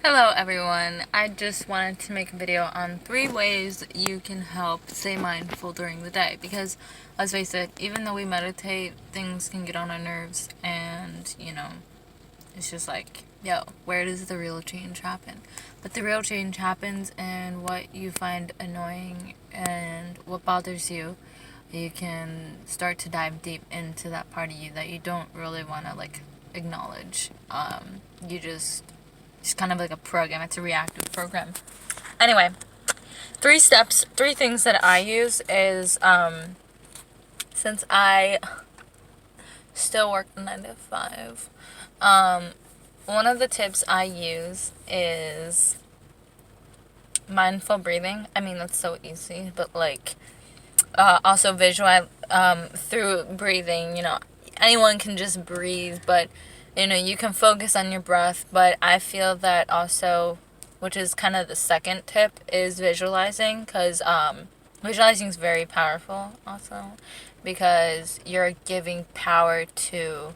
Hello everyone, I just wanted to make a video on 3 ways you can help stay mindful during the day because let's face it, even though we meditate, things can get on our nerves and it's just like, yo, where does the real change happen? But the real change happens in what you find annoying and what bothers you. You can start to dive deep into that part of you that you don't really want to acknowledge. You just it's kind of like a program. It's a reactive program. Anyway, 3 steps, 3 things that I use is since I still work 9 to 5, one of the tips I use is mindful breathing. I mean, that's so easy, but also visualize through breathing. Anyone can just breathe, but you can focus on your breath. But I feel that also, which is kind of the second tip, is visualizing, because visualizing is very powerful also, because you're giving power to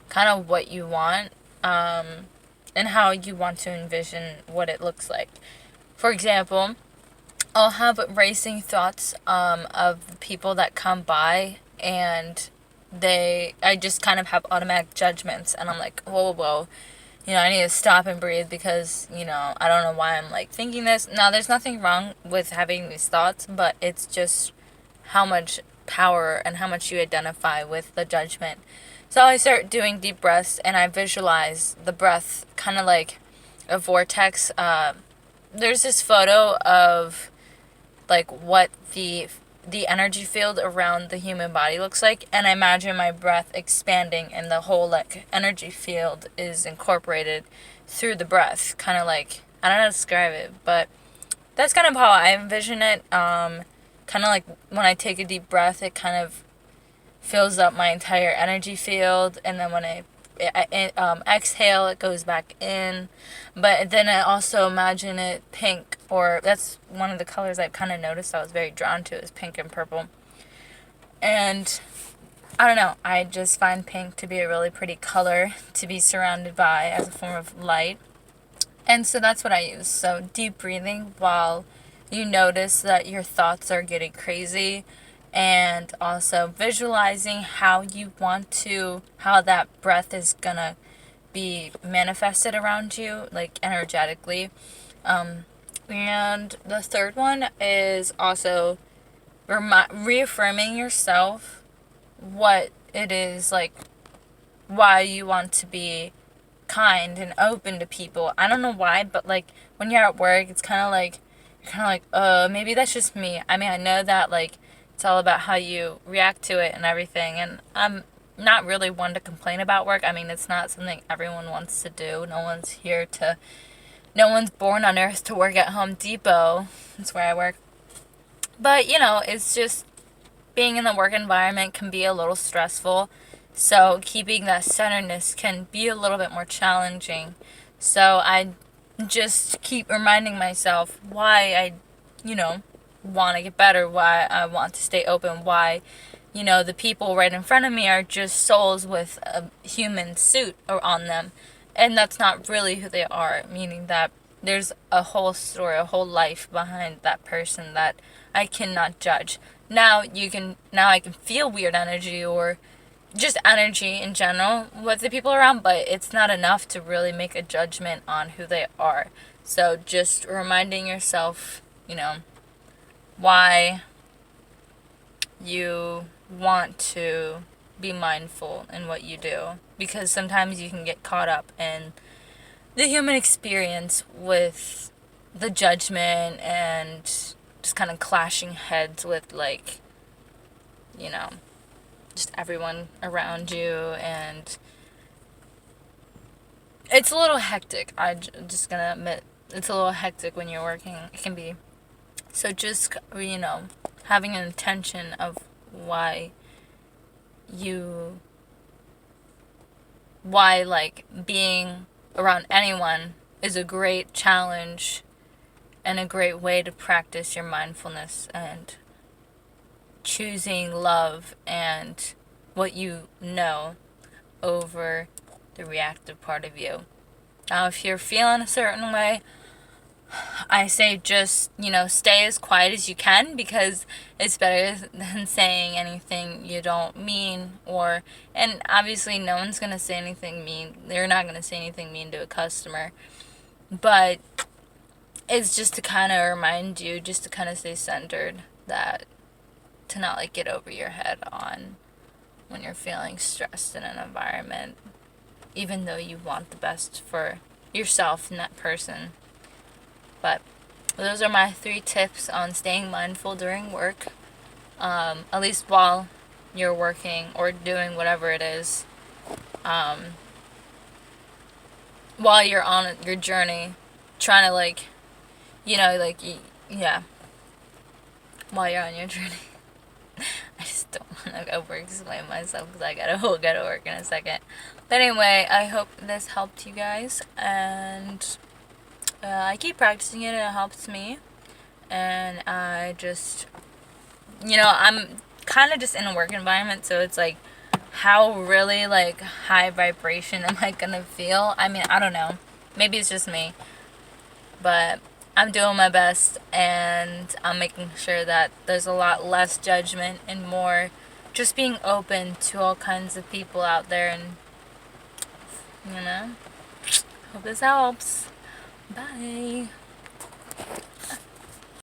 kind of what you want, and how you want to envision what it looks like. For example, I'll have racing thoughts of people that come by, and I just kind of have automatic judgments, and I'm like, whoa, whoa, whoa. I need to stop and breathe because, I don't know why I'm thinking this. Now, there's nothing wrong with having these thoughts, but it's just how much power and how much you identify with the judgment. So I start doing deep breaths, and I visualize the breath kind of like a vortex. There's this photo of what the energy field around the human body looks like, and I imagine my breath expanding and the whole energy field is incorporated through the breath, kind of I don't know how to describe it, but that's kind of how I envision it. Kind of like when I take a deep breath, it kind of fills up my entire energy field, and then when I exhale, it goes back in. But then I also imagine it pink, or that's one of the colors I kind of noticed I was very drawn to, is pink and purple. And I don't know, I just find pink to be a really pretty color to be surrounded by as a form of light. And so that's what I use. So deep breathing while you notice that your thoughts are getting crazy, and also visualizing how how that breath is gonna be manifested around you, energetically. And the third one is also reaffirming yourself what it is, why you want to be kind and open to people. I don't know why, but when you're at work, it's maybe that's just me. I mean, I know that it's all about how you react to it and everything, and I'm not really one to complain about work. I mean, it's not something everyone wants to do. No one's born on earth to work at Home Depot. That's where I work. But, it's just being in the work environment can be a little stressful. So keeping that centeredness can be a little bit more challenging. So I just keep reminding myself why I, want to get better, why I want to stay open, why, the people right in front of me are just souls with a human suit on them. And that's not really who they are, meaning that there's a whole story, a whole life behind that person that I cannot judge. Now I can feel weird energy, or just energy in general with the people around, but it's not enough to really make a judgment on who they are. So just reminding yourself, why you want to be mindful in what you do, because sometimes you can get caught up in the human experience with the judgment and just kind of clashing heads with you know just everyone around you, and it's a little hectic. Just gonna admit, it's a little hectic when you're working. It can be. So just, having an intention of why you, being around anyone is a great challenge and a great way to practice your mindfulness and choosing love and what you know over the reactive part of you. Now, if you're feeling a certain way, I say just, stay as quiet as you can, because it's better than saying anything you don't mean. And obviously, no one's going to say anything mean. They're not going to say anything mean to a customer. But it's just to kind of remind you, just to kind of stay centered, that to not like get over your head on when you're feeling stressed in an environment, even though you want the best for yourself and that person. But those are my 3 tips on staying mindful during work, at least while you're working or doing whatever it is, while you're on your journey, trying to yeah, while you're on your journey. I just don't want to over explain myself because I gotta go to work in a second. But anyway, I hope this helped you guys, and I keep practicing it and it helps me. And I just, I'm kind of just in a work environment, so it's like, how really like high vibration am I gonna feel? I mean, I don't know. Maybe it's just me, but I'm doing my best, and I'm making sure that there's a lot less judgment and more just being open to all kinds of people out there. And, hope this helps. Bye.